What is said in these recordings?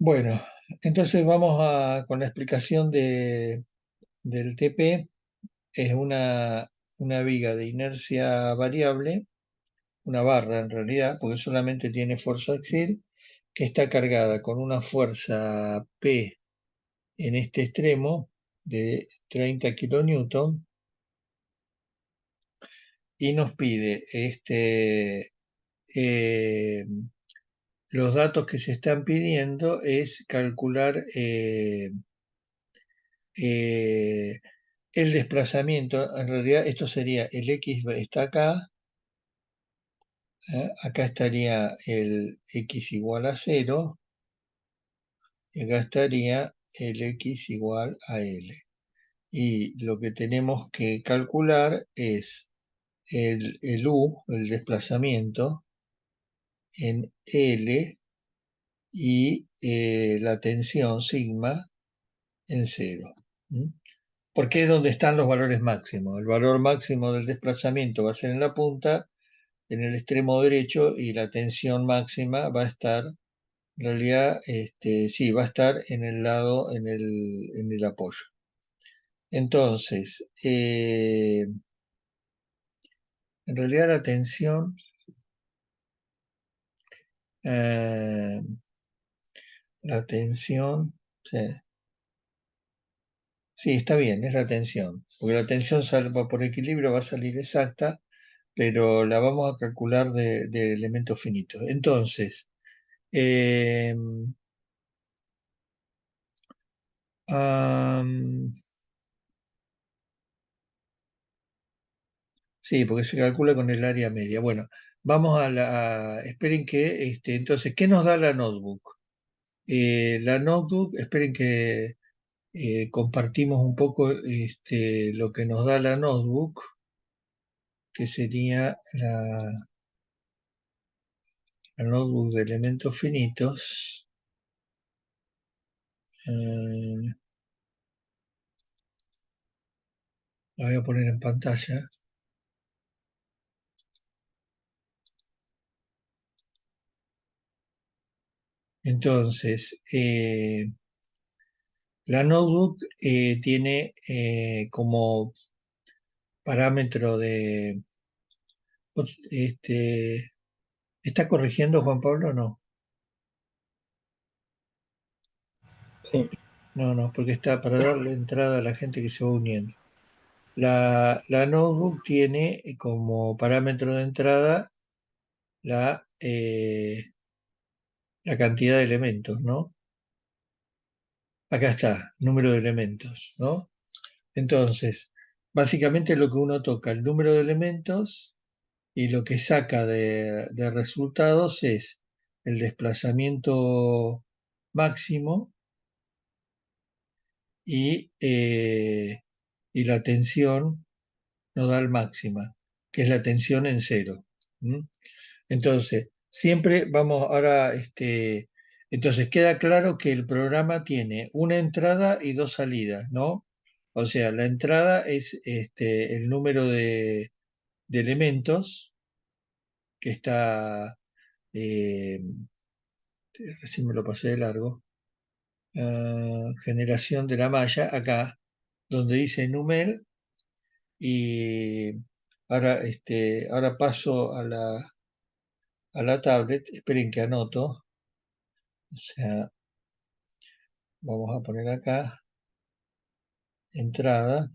Bueno, entonces vamos con la explicación del TP. Es una viga de inercia variable, una barra en realidad, porque solamente tiene fuerza axial, que está cargada con una fuerza P en este extremo de 30 kilonewton y nos pide eh, los datos que se están pidiendo es calcular eh, el desplazamiento. En realidad esto sería el X está acá, acá estaría el X igual a cero y acá estaría el X igual a L. Y lo que tenemos que calcular es el U, el desplazamiento, en L y la tensión sigma en cero. ¿Mm? Porque es donde están los valores máximos. El valor máximo del desplazamiento va a ser en la punta, en el extremo derecho, y la tensión máxima va a estar, en realidad, sí, va a estar en el lado, en el apoyo. Entonces, en realidad la tensión, eh, sí, sí, está bien, es la tensión, porque la tensión salva por equilibrio, va a salir exacta, pero la vamos a calcular de elementos finitos. Entonces, eh, am, sí, porque se calcula con el área media. Bueno, vamos esperen que, entonces, ¿qué nos da la notebook? La notebook, esperen que compartimos un poco lo que nos da la notebook, que sería la notebook de elementos finitos. La voy a poner en pantalla. Entonces, la notebook tiene como parámetro de... ¿Está corrigiendo Juan Pablo o no? Sí, No, no, porque está para darle entrada a la gente que se va uniendo. La notebook tiene como parámetro de entrada la cantidad de elementos, ¿no? Acá está, número de elementos, ¿no? Entonces, básicamente lo que uno toca, el número de elementos, y lo que saca de resultados es el desplazamiento máximo y la tensión nodal máxima, que es la tensión en cero. ¿Mm? Entonces, siempre vamos ahora, entonces queda claro que el programa tiene una entrada y dos salidas, ¿no? O sea, la entrada es el número de elementos que está, eh, recién me lo pasé de largo, generación de la malla, acá, donde dice numel, y ahora paso a la tablet, esperen que anoto, o sea, vamos a poner acá, entrada,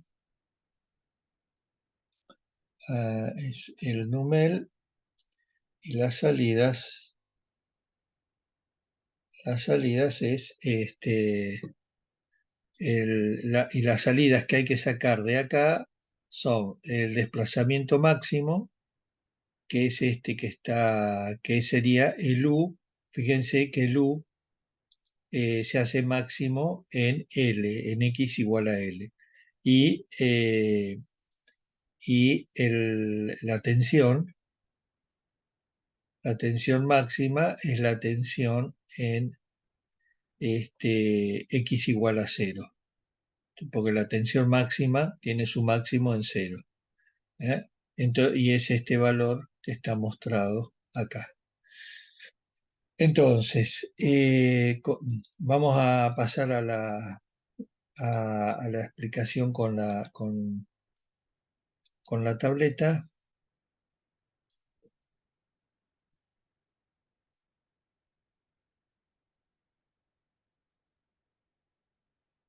es el numel, y las salidas es y las salidas que hay que sacar de acá son el desplazamiento máximo, que es que sería el U. Fíjense que el U se hace máximo en L, en X igual a L. Y la tensión máxima es la tensión en X igual a cero, porque la tensión máxima tiene su máximo en cero. ¿Eh? Y es este valor que está mostrado acá. Entonces, vamos a pasar a la explicación con la tableta.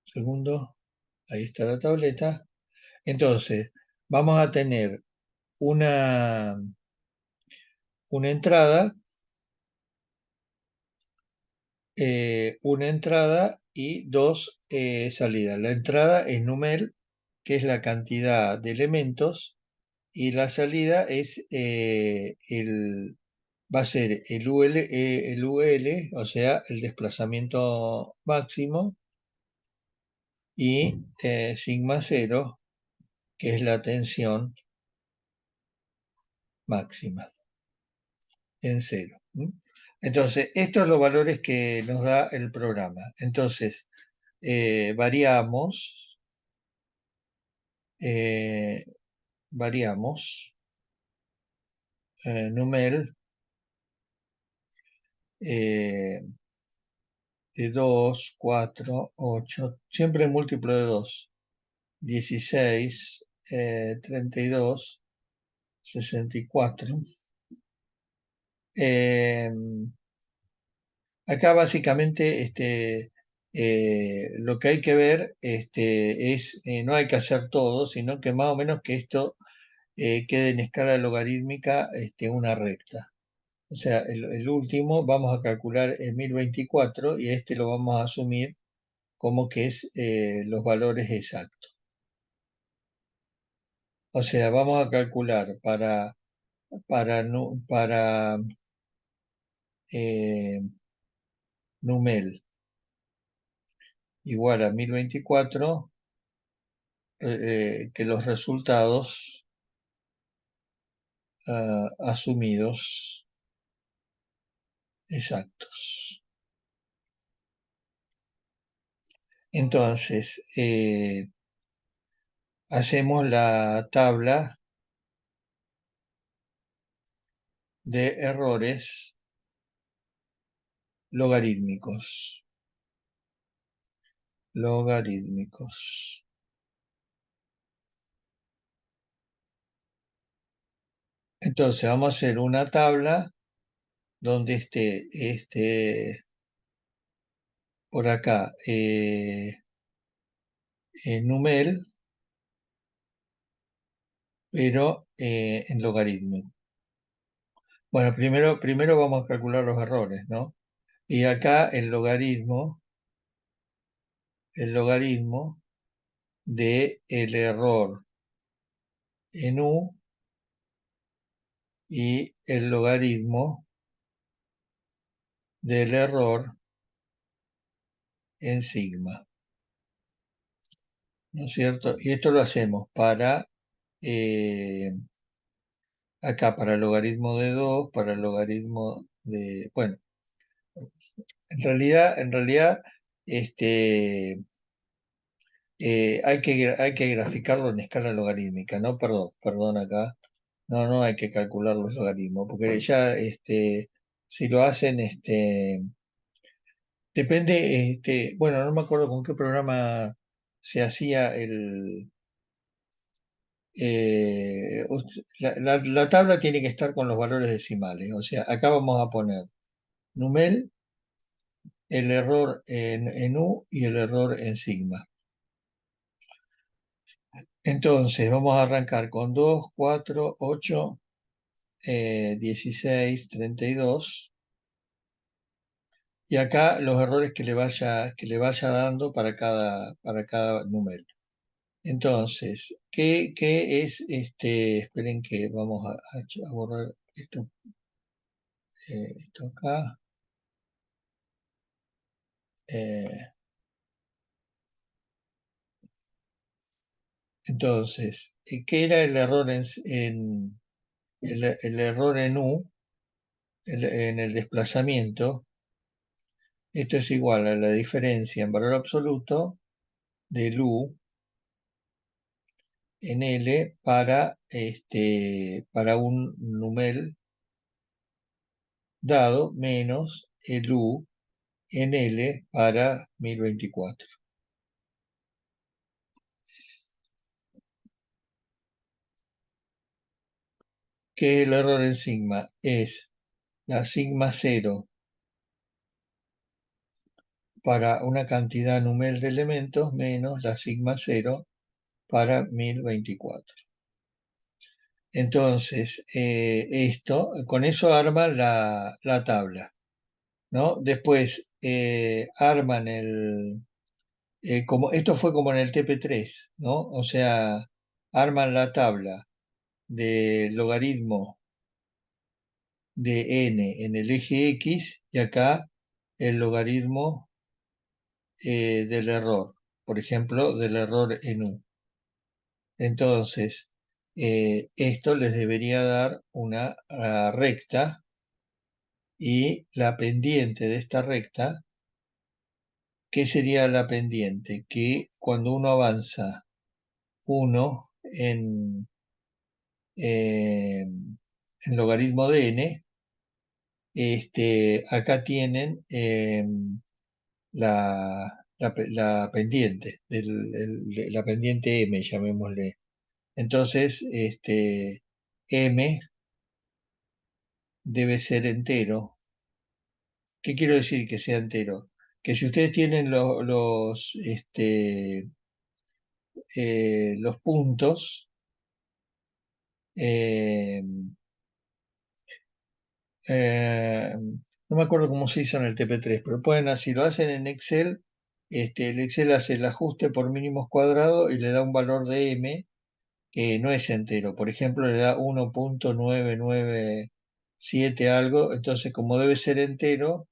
Segundo, ahí está la tableta. Entonces, vamos a tener una, una entrada, una entrada y dos salidas. La entrada es numel, que es la cantidad de elementos, y la salida es va a ser el UL, o sea, el desplazamiento máximo, y sigma cero, que es la tensión máxima en cero. ¿M? Entonces, estos son los valores que nos da el programa. Entonces, variamos, eh, variamos numel eh, de 2, 4, 8, siempre múltiplo de 2, 16, 32, 64. Eh, Acá básicamente lo que hay que ver es, no hay que hacer todo, sino que más o menos que esto quede en escala logarítmica una recta. O sea, el último vamos a calcular en 1024 y este lo vamos a asumir como que es los valores exactos. O sea, vamos a calcular para eh, numel igual a 1024, que los resultados asumidos exactos. Entonces, hacemos la tabla de errores logarítmicos. Logarítmicos. Entonces, vamos a hacer una tabla donde esté por acá numel, pero en logaritmo. Bueno, primero vamos a calcular los errores, ¿no? Y acá el logaritmo de el error en U y el logaritmo del error en sigma, ¿no es cierto? Y esto lo hacemos eh, acá para el logaritmo de 2, para el logaritmo de, bueno, en realidad, este, hay que graficarlo en escala logarítmica, ¿no? Perdón acá. No hay que calcular los logaritmos, porque ya, si lo hacen, depende, bueno, no me acuerdo con qué programa se hacía la tabla tiene que estar con los valores decimales, o sea, acá vamos a poner numel, el error en U y el error en sigma. Entonces, vamos a arrancar con 2, 4, 8, 16, 32. Y acá los errores que le vaya dando para cada número. Entonces, ¿qué es Esperen que vamos a borrar esto acá. Eh, entonces, ¿qué era el error el error en U, en el desplazamiento? Esto es igual a la diferencia en valor absoluto del U en L para un numel dado menos el U en L para 1024. Que el error en sigma es la sigma 0 para una cantidad numérica de elementos menos la sigma 0 para 1024. Entonces, con eso arman la tabla, ¿no? Después arman esto fue como en el TP3, ¿no? O sea, arman la tabla de logaritmo de n en el eje X y acá el logaritmo del error, por ejemplo, del error en U. Entonces, esto les debería dar una recta y la pendiente de esta recta, ¿qué sería la pendiente? Que cuando uno avanza 1 en logaritmo de n, acá tienen la pendiente, la pendiente m, llamémosle. Entonces, m debe ser entero. ¿Qué quiero decir que sea entero? Que si ustedes tienen los puntos, eh, no me acuerdo cómo se hizo en el TP3, pero si lo hacen en Excel, el Excel hace el ajuste por mínimos cuadrados y le da un valor de m que no es entero. Por ejemplo, le da 1.997 algo. Entonces, como debe ser entero,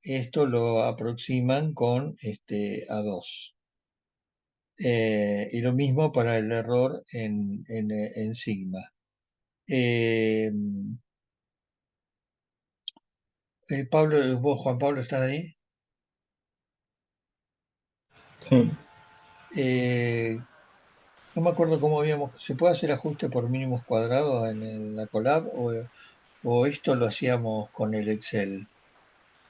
esto lo aproximan con a 2. Y lo mismo para el error en sigma. Juan Pablo, ¿estás ahí? Sí. No me acuerdo cómo ¿se puede hacer ajuste por mínimos cuadrados en la Colab o esto lo hacíamos con el Excel?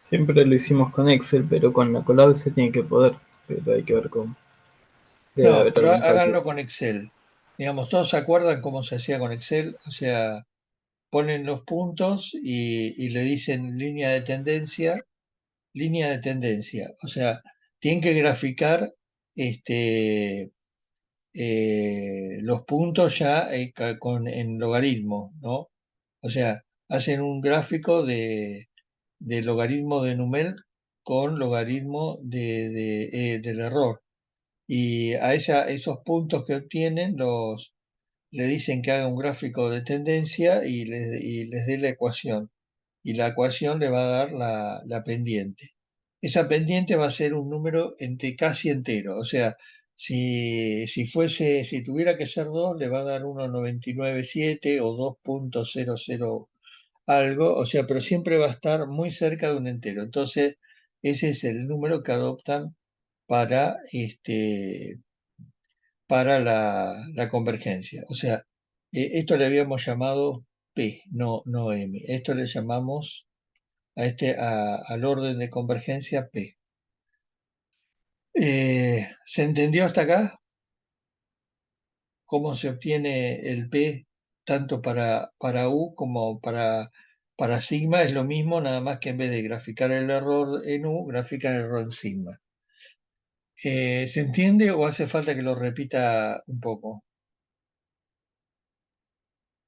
Siempre lo hicimos con Excel, pero con la Colab se tiene que poder. Pero hay que ver cómo. Debe No, haber pero algún cálculo. háganlo con Excel. Digamos, ¿todos se acuerdan cómo se hacía con Excel? O sea, ponen los puntos y le dicen línea de tendencia. O sea, tienen que graficar los puntos ya en logaritmo, ¿no? O sea, hacen un gráfico de logaritmo de Numel con logaritmo del error. Y esos puntos que obtienen le dicen que haga un gráfico de tendencia y les dé la ecuación. Y la ecuación le va a dar la pendiente. Esa pendiente va a ser un número casi entero. O sea, si tuviera que ser 2, le va a dar 1,997 o 2.00 algo. O sea, pero siempre va a estar muy cerca de un entero. Entonces, ese es el número que adoptan para, para la convergencia. O sea, esto le habíamos llamado P, no M. Esto le llamamos al orden de convergencia P. ¿Se entendió hasta acá cómo se obtiene el P tanto para U como para sigma? Es lo mismo, nada más que en vez de graficar el error en U, grafican el error en sigma. ¿Se entiende o hace falta que lo repita un poco?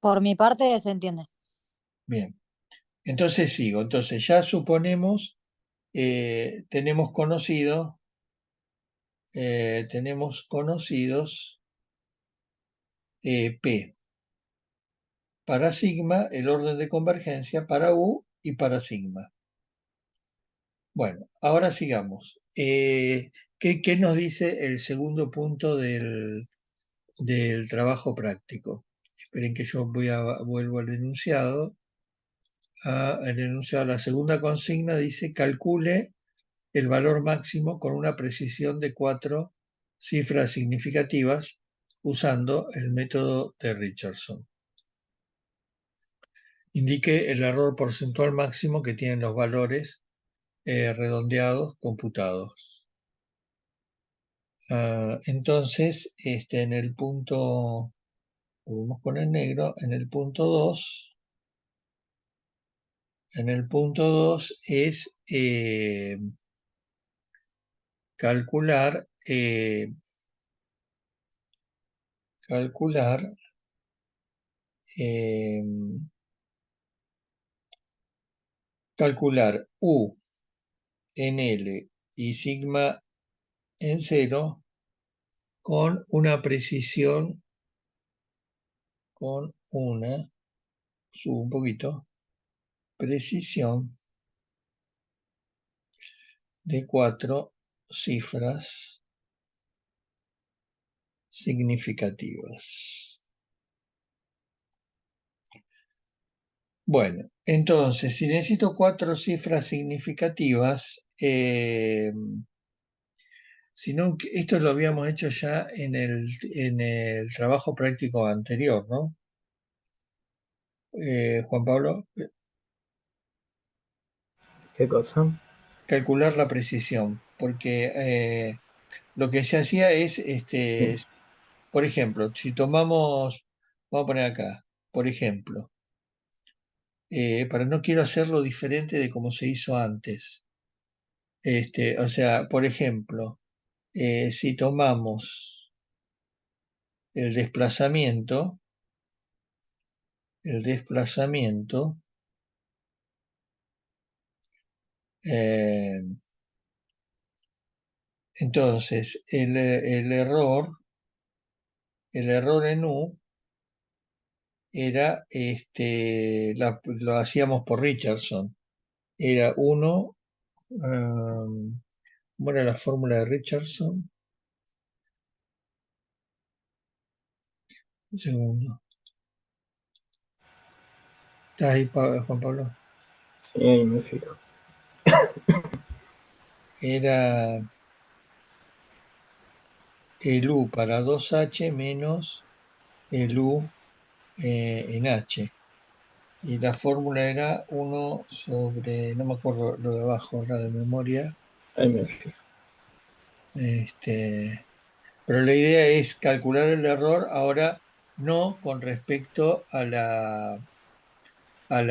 Por mi parte se entiende. Bien, entonces sigo. Entonces ya suponemos, tenemos conocidos P para sigma, el orden de convergencia para U y para sigma. Bueno, ahora sigamos. ¿Qué nos dice el segundo punto del trabajo práctico? Esperen que yo vuelvo al enunciado. El enunciado, la segunda consigna dice: calcule el valor máximo con una precisión de 4 cifras significativas usando el método de Richardson. indique el error porcentual máximo que tienen los valores redondeados computados. Entonces, en el punto, volvemos con el negro, en el punto 2, es calcular, calcular eh, calcular U en L y sigma en 0 con una precisión, subo un poquito, precisión de 4 cifras significativas. Bueno, entonces, si necesito 4 cifras significativas, si no, esto lo habíamos hecho ya en el trabajo práctico anterior, ¿no? Juan Pablo, ¿Qué cosa? calcular la precisión, porque lo que se hacía es, Sí. por ejemplo, si tomamos, vamos a poner acá, por ejemplo, pero no quiero hacerlo diferente de como se hizo antes. O sea, por ejemplo, si tomamos el desplazamiento, el desplazamiento, eh, entonces el error en U era, lo hacíamos por Richardson, era 1, ¿cómo era la fórmula de Richardson? Un segundo. ¿Estás ahí, Juan Pablo? Sí, ahí me fijo. Era el U para 2H menos el U en H. Y la fórmula era 1 sobre, no me acuerdo lo de abajo, la de memoria. Ahí me fijo. Pero la idea es calcular el error ahora no con respecto a la, al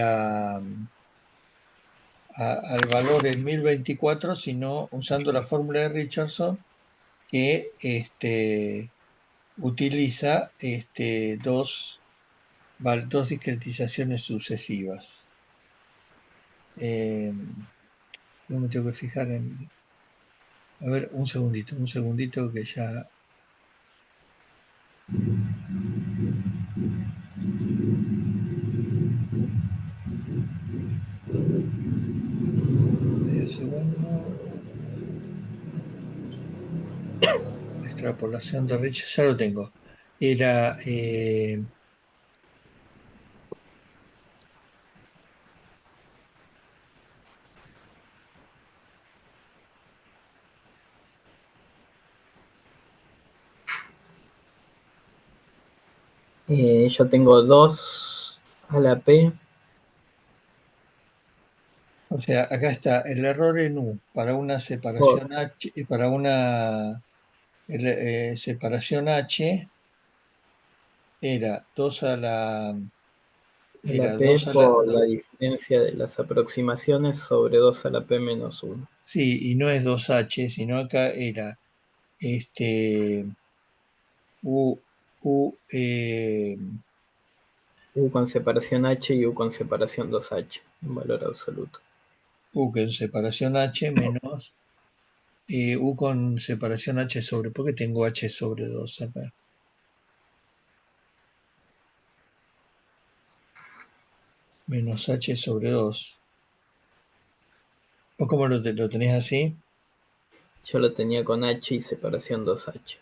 valor en 1024, sino usando la fórmula de Richardson que utiliza dos discretizaciones sucesivas. Yo me tengo que fijar en... A ver, un segundito que ya... Medio segundo. Extrapolación de Richardson, ya lo tengo. Era... Yo tengo 2 a la P. O sea, acá está el error en U para una Por separación H, para una separación H era 2 a la, a la era P 2 a la, por la diferencia de las aproximaciones sobre 2 a la P menos 1. sí, y no es 2H, sino acá era U, U, U con separación H y U con separación 2H, un valor absoluto. U con separación H menos U con separación H sobre, ¿por qué tengo H sobre 2 acá? Menos H sobre 2. ¿Vos cómo lo tenés así? Yo lo tenía con H y separación 2H.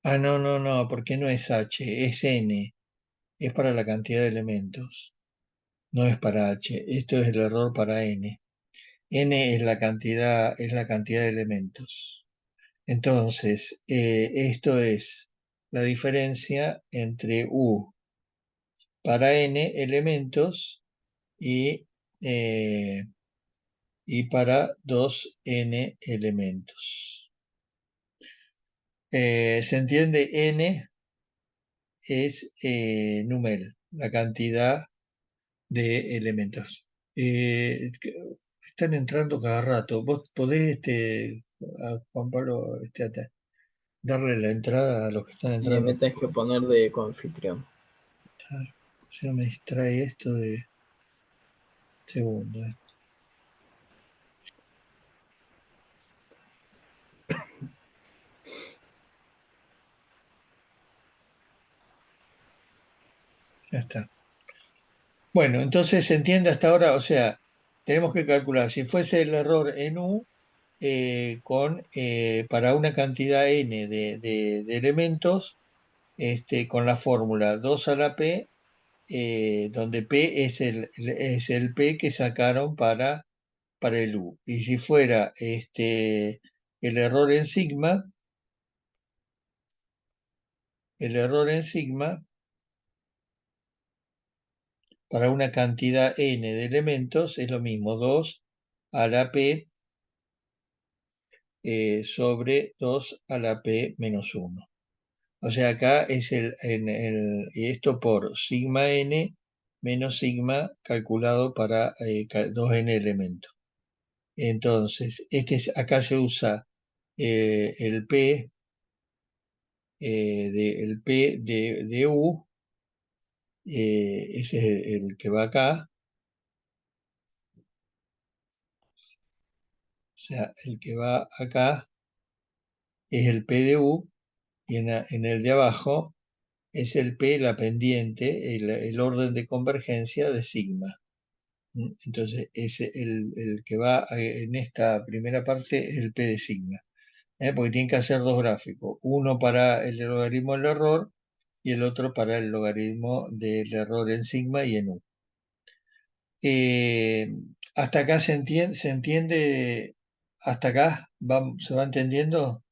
Ah, no, no, no, porque no es H, es N. es para la cantidad de elementos, no es para H. Esto es el error para N. N es la cantidad de elementos. Entonces, esto es la diferencia entre U para N elementos y, y para 2N elementos. ¿Se entiende? N es número, la cantidad de elementos. Están entrando cada rato. Vos podés, a Juan Pablo, darle la entrada a los que están Y entrando. me tenés que poner de coanfitrión. Claro, ya me distrae esto de segundo. Ya está. Bueno, entonces se entiende hasta ahora, o sea, tenemos que calcular si fuese el error en U para una cantidad n de elementos, con la fórmula 2 a la p, donde p es el p que sacaron para el U. Y si fuera el error en sigma, para una cantidad n de elementos es lo mismo, 2 a la p sobre 2 a la p menos 1. O sea, acá es esto por sigma n menos sigma calculado para 2n elementos. Entonces, acá se usa el P, de U, ese es el que va acá. O sea, el que va acá es el P de U, y en el de abajo es el P, la pendiente, el orden de convergencia de sigma. Entonces, el que va en esta primera parte es el P de sigma, porque tienen que hacer dos gráficos, uno para el logaritmo del error y el otro para el logaritmo del error en sigma y en U. ¿Hasta acá se entiende? ¿Hasta acá se va entendiendo?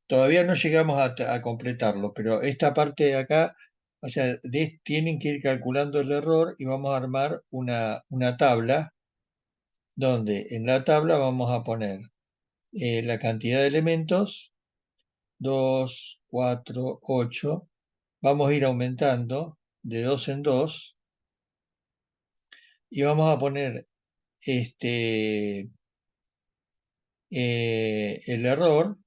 Todavía no llegamos a completarlo, pero esta parte de acá, o sea, tienen que ir calculando el error y vamos a armar una tabla donde en la tabla vamos a poner la cantidad de elementos, 2, 4, 8. Vamos a ir aumentando de 2 en 2 y vamos a poner el error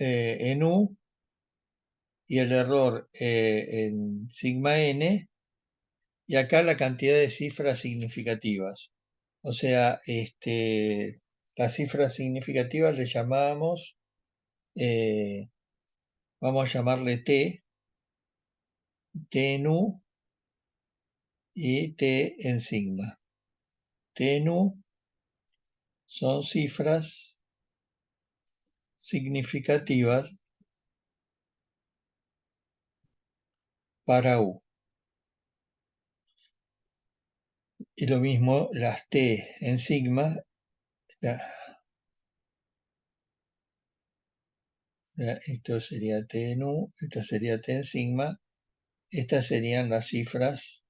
en U y el error en sigma n, y acá la cantidad de cifras significativas. O sea, las cifras significativas le llamamos, vamos a llamarle T en U y T en sigma. T en U son cifras significativas para U. Y lo mismo las T en sigma, esto sería T en U, esto sería T en sigma, estas serían las cifras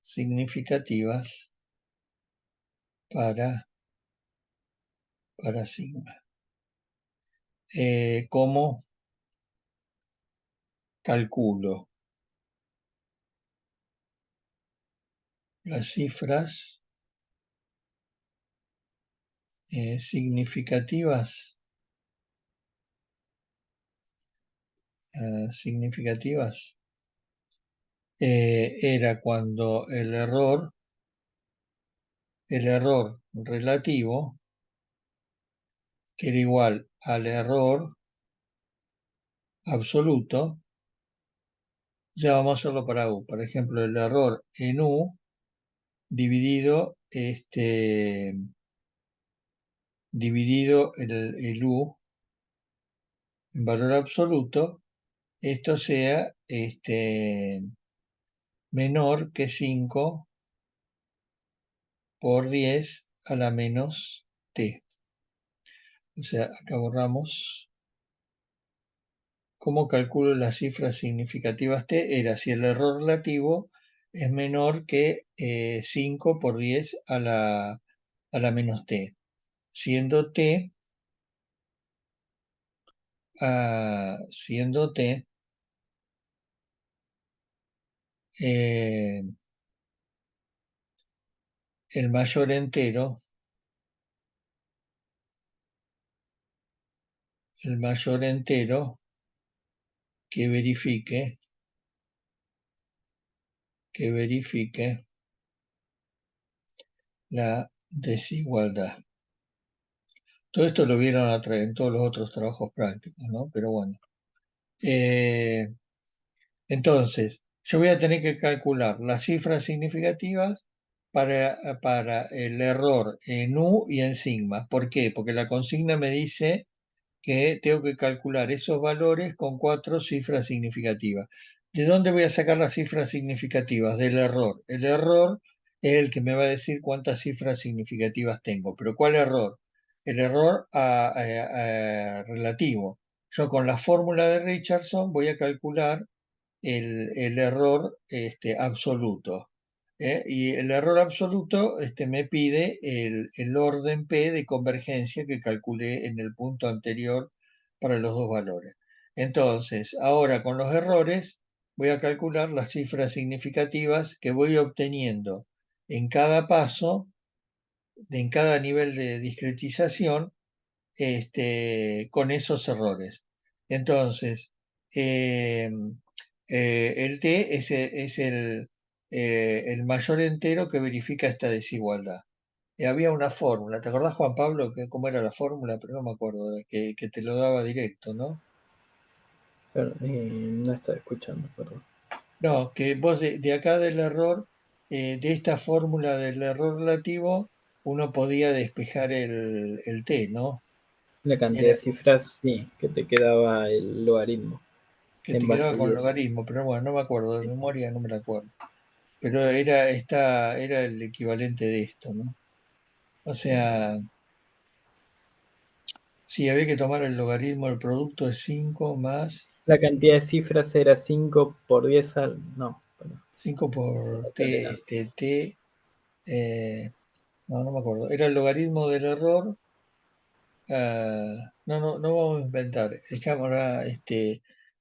significativas para sigma. ¿Cómo calculo las cifras significativas? Era cuando el error relativo, que era igual al error absoluto. Ya vamos a hacerlo para U. Por ejemplo, el error en U dividido, dividido el U, en valor absoluto, esto sea menor que 5 por 10 a la menos t. O sea, acá borramos. ¿Cómo calculo las cifras significativas t? Era si el error relativo es menor que 5 por 10 a la menos t, siendo t, siendo t el mayor entero, que verifique la desigualdad. Todo esto lo vieron en todos los otros trabajos prácticos, ¿no? Pero bueno. Entonces, yo voy a tener que calcular las cifras significativas para el error en U y en sigma. ¿Por qué? Porque la consigna me dice que tengo que calcular esos valores con 4 cifras significativas. ¿De dónde voy a sacar las cifras significativas? Del error. El error es el que me va a decir cuántas cifras significativas tengo. ¿Pero cuál error? El error relativo. Yo con la fórmula de Richardson voy a calcular el error absoluto. Y el error absoluto me pide el orden P de convergencia que calculé en el punto anterior para los dos valores. Entonces, ahora con los errores voy a calcular las cifras significativas que voy obteniendo en cada paso, en cada nivel de discretización, con esos errores. Entonces, eh, el t es el mayor entero que verifica esta desigualdad. Había una fórmula, ¿te acordás, Juan Pablo, cómo era la fórmula? Pero no me acuerdo, que te lo daba directo, ¿no? Pero, no estaba escuchando, perdón. No, que vos de acá del error, de esta fórmula del error relativo, uno podía despejar el t, ¿no? La cantidad Era, de cifras, sí, que te quedaba el logaritmo que en te quedaba base a con 10. logaritmo, pero bueno, no me acuerdo, de Sí. memoria no me la acuerdo. Pero era el equivalente de esto, ¿no? O Sí. sea, sí, había que tomar el logaritmo del producto de 5 más La cantidad de cifras era 5 por 10 al... No, bueno, 5 sí, por acá era. t, no me acuerdo. Era el logaritmo del error. No vamos a inventar. Dejémosla,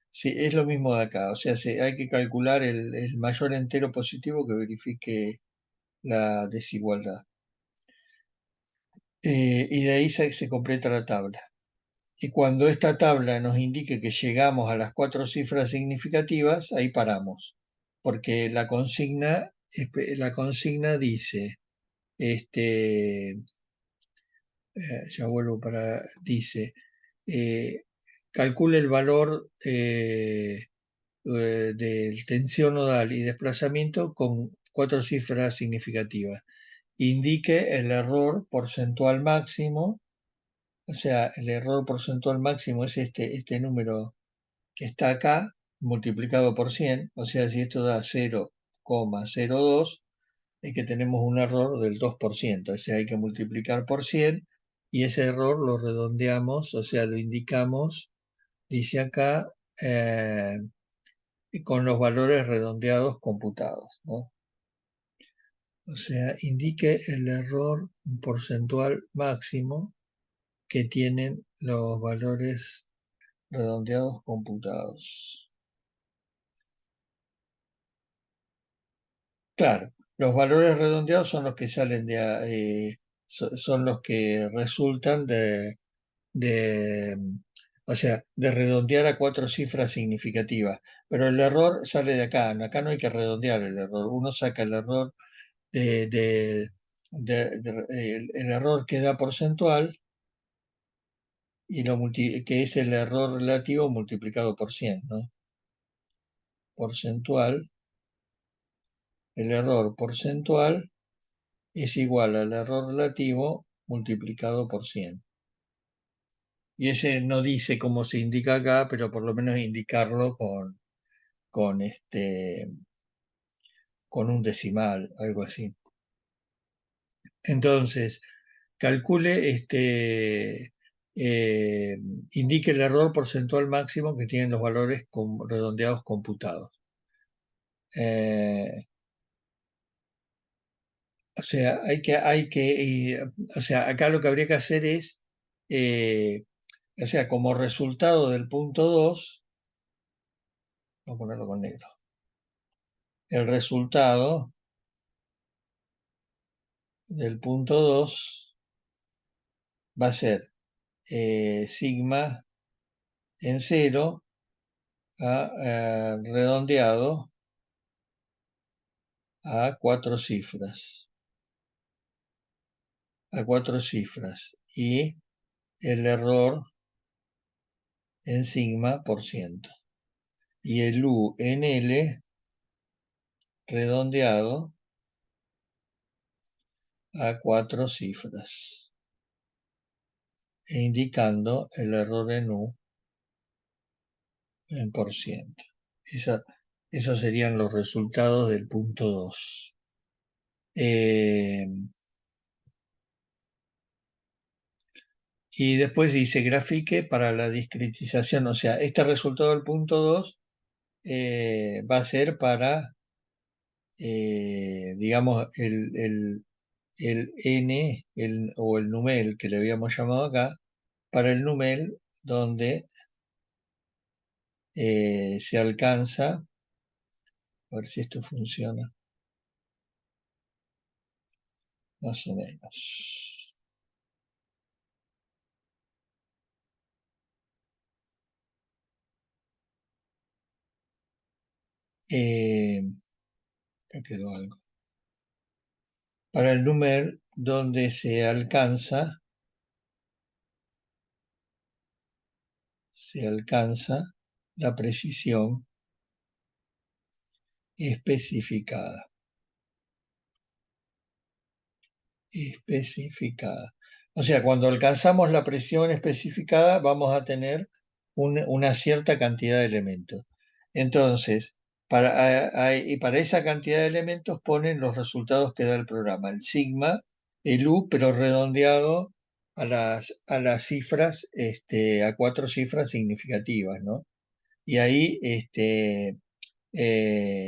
sí, es lo mismo de acá. O sea, hay que calcular el mayor entero positivo que verifique la desigualdad. Y de ahí se completa la tabla. Y cuando esta tabla nos indique que llegamos a las 4 cifras significativas, ahí paramos. Porque la consigna dice, ya vuelvo dice, calcule el valor de tensión nodal y desplazamiento con 4 cifras significativas. Indique el error porcentual máximo. O sea, el error porcentual máximo es este número que está acá, multiplicado por 100. O sea, si esto da 0,02, es que tenemos un error del 2%. O sea, hay que multiplicar por 100 y ese error lo redondeamos, o sea, lo indicamos, dice acá, con los valores redondeados computados, ¿no? O sea, indique el error porcentual máximo que tienen los valores redondeados computados. Claro, los valores redondeados son los que salen son los que resultan o sea, de redondear a 4 cifras significativas. Pero el error sale de acá. Acá no hay que redondear el error. Uno saca el error el error que da porcentual y que es el error relativo multiplicado por 100, ¿no? Porcentual, el error porcentual es igual al error relativo multiplicado por 100. Y ese no dice cómo se indica acá, pero por lo menos indicarlo con, con un decimal, algo así. Entonces, calcule, eh, indique el error porcentual máximo que tienen los valores redondeados computados. O sea, o sea, acá lo que habría que hacer es, o sea, como resultado del punto 2, vamos a ponerlo con negro, el resultado del punto 2 va a ser sigma en 0 redondeado a cuatro cifras, y el error en sigma por ciento, y el U en L redondeado a cuatro cifras, e indicando el error en U en por ciento. Esos serían los resultados del punto 2. Y después dice grafique para la discretización, o sea, este resultado del punto 2 va a ser para, digamos, el n o el numel que le habíamos llamado acá, para el numel donde se alcanza, a ver si esto funciona, más o menos. Acá quedó algo. Para el número donde se alcanza la precisión especificada. O sea, cuando alcanzamos la presión especificada, vamos a tener una cierta cantidad de elementos. Entonces, y para esa cantidad de elementos ponen los resultados que da el programa, el sigma, el U, pero redondeado a las cifras, a cuatro cifras significativas, ¿no? Y ahí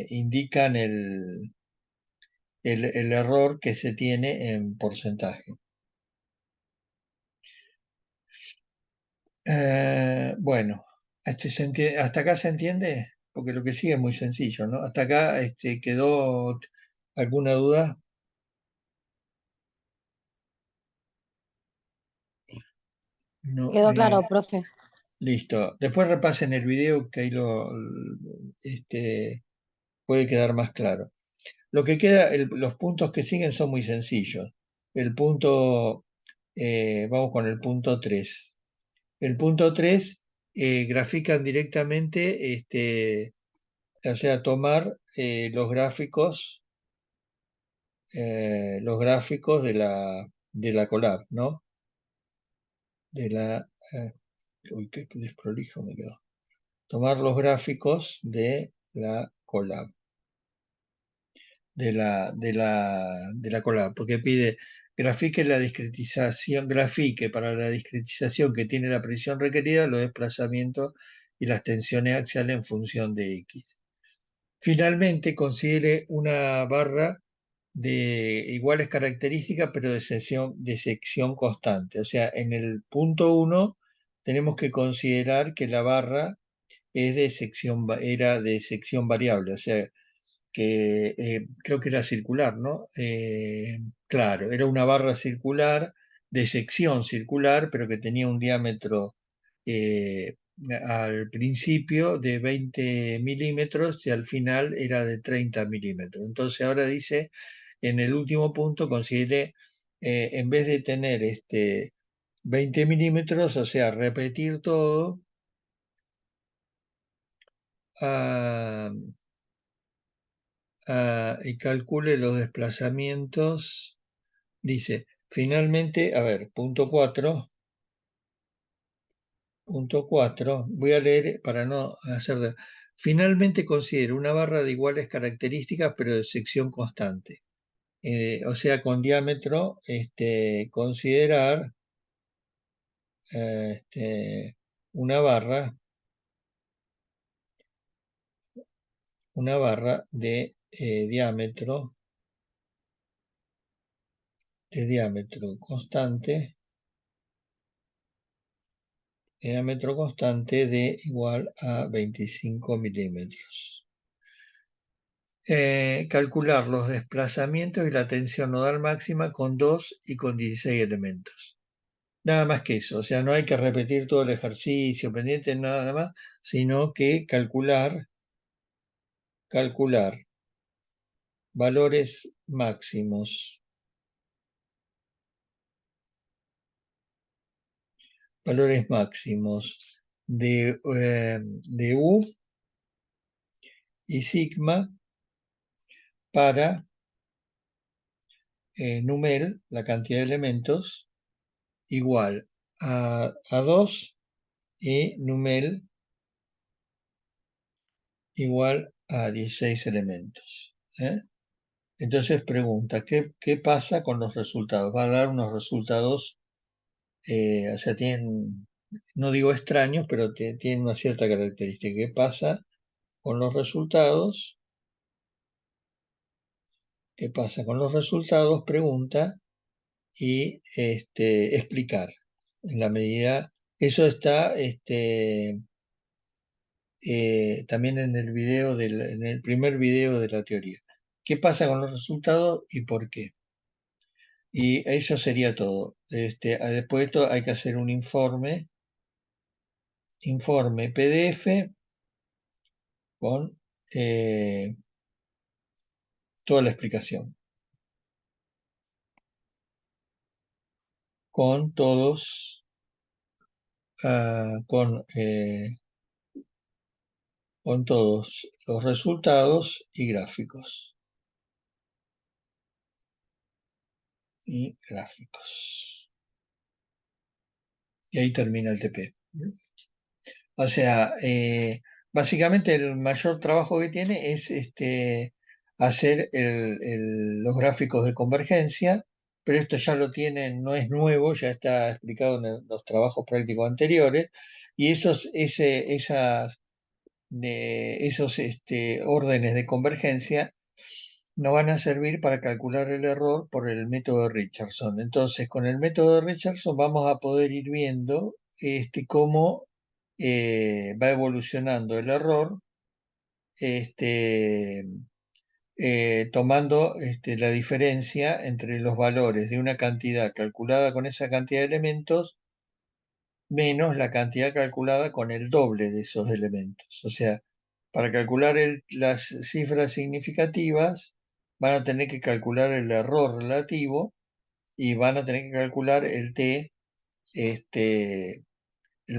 indican el error que se tiene en porcentaje. Bueno, ¿hasta acá se entiende? Porque lo que sigue es muy sencillo, ¿no? ¿Hasta acá quedó alguna duda? No, Quedó claro, profe. listo. Después repasen el video que ahí puede quedar más claro. Lo que queda, los puntos que siguen son muy sencillos. El punto, vamos con el punto 3. El punto 3 grafican directamente, o sea, tomar los gráficos de la Colab, ¿no? Uy, qué desprolijo me quedó. Tomar los gráficos de la Colab, de la Colab, porque pide grafique para la discretización que tiene la precisión requerida, los desplazamientos y las tensiones axiales en función de X. Finalmente, considere una barra de iguales características, pero de sección constante. O sea, en el punto 1 tenemos que considerar que la barra era de sección variable, o sea, que creo que era circular, ¿no? Claro, era una barra circular, de sección circular, pero que tenía un diámetro eh, al principio de 20 milímetros y al final era de 30 milímetros. Entonces ahora dice, en el último punto, considere, en vez de tener 20 milímetros, o sea, repetir todo, ah, y calcule los desplazamientos. Dice, finalmente, a ver, punto 4, punto 4, voy a leer para no hacer... Finalmente considero una barra de iguales características, pero de sección constante. O sea, con diámetro, considerar una barra de diámetro constante, de igual a 25 milímetros. Calcular los desplazamientos y la tensión nodal máxima con 2 y con 16 elementos. Nada más que eso, o sea, no hay que repetir todo el ejercicio pendiente, nada más, sino que calcular valores máximos. De U y sigma para numel, la cantidad de elementos, igual a 2 y numel igual a 16 elementos. Entonces pregunta, ¿qué pasa con los resultados? Va a dar unos resultados, o sea, tienen, no digo extraños, pero tienen una cierta característica. ¿Qué pasa con los resultados? ¿Qué pasa con los resultados? Pregunta y explicar. En la medida, eso está también en el primer video de la teoría. ¿Qué pasa con los resultados y por qué? Y eso sería todo. Después de esto hay que hacer un informe PDF con toda la explicación. Con todos, con todos los resultados y gráficos. Y ahí termina el TP. O sea, básicamente el mayor trabajo que tiene es hacer los gráficos de convergencia, pero esto ya lo tienen, no es nuevo, ya está explicado en los trabajos prácticos anteriores, y esos órdenes de convergencia nos van a servir para calcular el error por el método de Richardson. Entonces, con el método de Richardson vamos a poder ir viendo cómo va evolucionando el error, tomando la diferencia entre los valores de una cantidad calculada con esa cantidad de elementos menos la cantidad calculada con el doble de esos elementos. O sea, para calcular las cifras significativas van a tener que calcular el error relativo y van a tener que calcular el t, el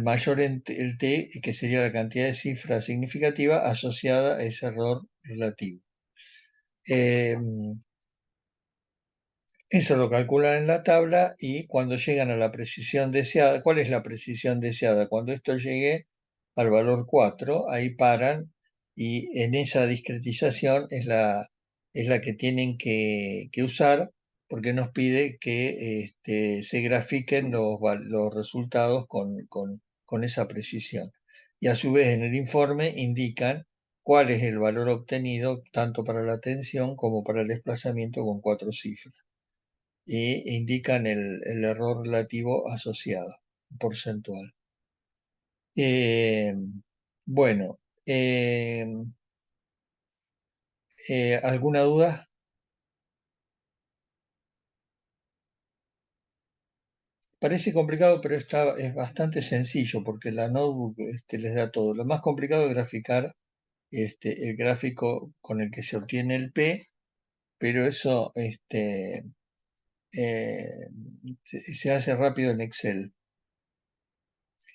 mayor el t, que sería la cantidad de cifra significativa asociada a ese error relativo. Eso lo calculan en la tabla y cuando llegan a la precisión deseada, ¿cuál es la precisión deseada? Cuando esto llegue al valor 4, ahí paran y en esa discretización es la que tienen que usar porque nos pide que se grafiquen los resultados con esa precisión. Y a su vez en el informe indican cuál es el valor obtenido tanto para la tensión como para el desplazamiento con 4 cifras e indican el error relativo asociado, porcentual. Bueno, ¿alguna duda? Parece complicado, pero es bastante sencillo porque la notebook les da todo. Lo más complicado es graficar el gráfico con el que se obtiene el P, pero eso se hace rápido en Excel.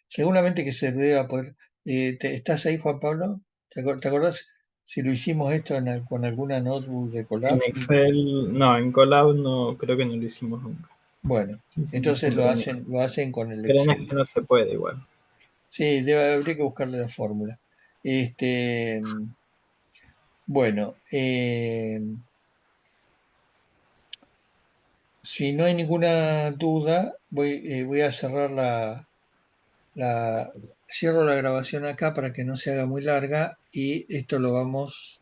Seguramente que se debe poder. ¿Estás ahí, Juan Pablo? ¿Te acordás si lo hicimos esto con alguna notebook de En Colab? Excel, no, en Colab no, creo que no lo hicimos nunca. Bueno, Lo hicimos entonces siempre en Excel. lo hacen con el Pero en Excel. Excel no se puede igual. Sí, habría que buscarle la fórmula. Este, bueno, si no hay ninguna duda, voy a cerrar cierro la grabación acá para que no se haga muy larga y esto lo vamos